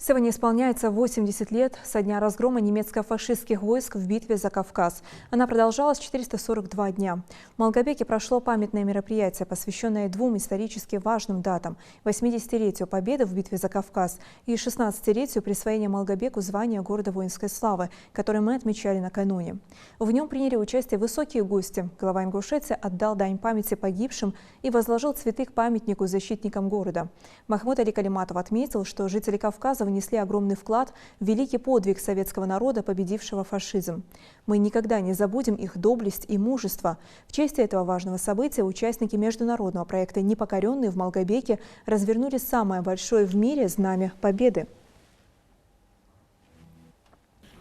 Сегодня исполняется 80 лет со дня разгрома немецко-фашистских войск в битве за Кавказ. Она продолжалась 442 дня. В Малгобеке прошло памятное мероприятие, посвященное двум исторически важным датам – 80-летию Победы в битве за Кавказ и 16-летию присвоения Малгобеку звания города воинской славы, которое мы отмечали накануне. В нем приняли участие высокие гости. Глава Ингушетии отдал дань памяти погибшим и возложил цветы к памятнику защитникам города. Махмуд Али Калиматов отметил, что жители Кавказа внесли огромный вклад в великий подвиг советского народа, победившего фашизм. Мы никогда не забудем их доблесть и мужество. В честь этого важного события участники международного проекта «Непокоренные» в Малгобеке развернули самое большое в мире знамя Победы.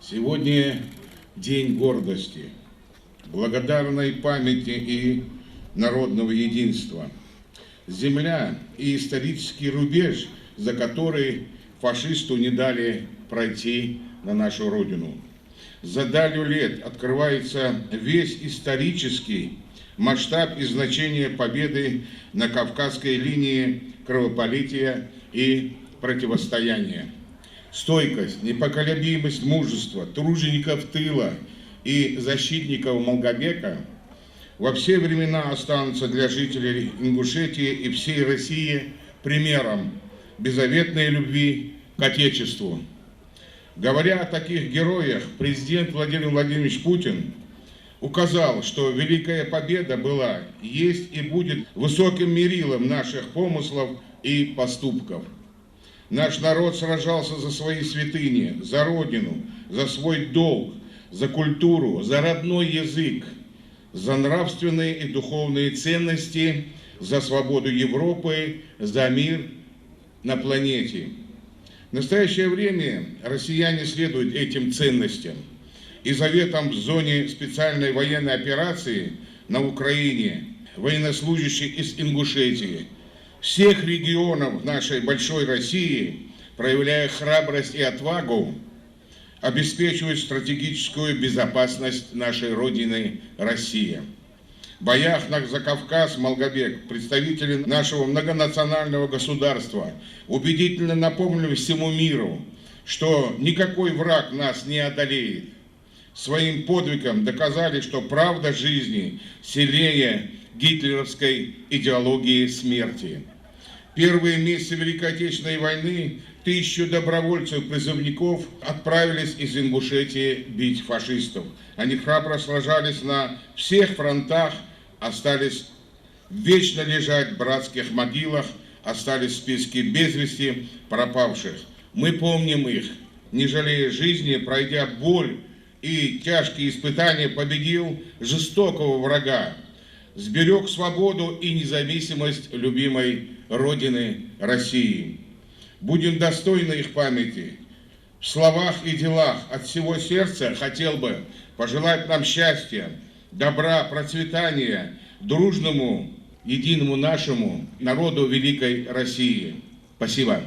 Сегодня день гордости, благодарной памяти и народного единства. Земля и исторический рубеж, за который фашисту не дали пройти на нашу родину. За далью лет открывается весь исторический масштаб и значение победы на Кавказской линии кровопролития и противостояния. Стойкость, непоколебимость, мужество тружеников тыла и защитников Малгобека во все времена останутся для жителей Ингушетии и всей России примером беззаветной любви к Отечеству. Говоря о таких героях, президент Владимир Владимирович Путин указал, что Великая Победа была, есть и будет высоким мерилом наших помыслов и поступков. Наш народ сражался за свои святыни, за Родину, за свой долг, за культуру, за родной язык, за нравственные и духовные ценности, за свободу Европы, за мир на планете. В настоящее время россияне следуют этим ценностям и заветам в зоне специальной военной операции на Украине военнослужащие из Ингушетии, всех регионов нашей большой России, проявляя храбрость и отвагу, обеспечивают стратегическую безопасность нашей Родины Россия. В боях за Кавказ, Малгобек, представители нашего многонационального государства убедительно напомнили всему миру, что никакой враг нас не одолеет. Своим подвигом доказали, что правда жизни сильнее гитлеровской идеологии смерти. Первые месяцы Великой Отечественной войны 1000 добровольцев-призывников отправились из Ингушетии бить фашистов. Они храбро сражались на всех фронтах, остались вечно лежать в братских могилах, остались в списке без вести пропавших. Мы помним их, не жалея жизни, пройдя боль и тяжкие испытания, победил жестокого врага, сберег свободу и независимость любимой Родины России. Будем достойны их памяти. В словах и делах от всего сердца хотел бы пожелать нам счастья, добра, процветания, дружному, единому нашему народу великой России. Спасибо.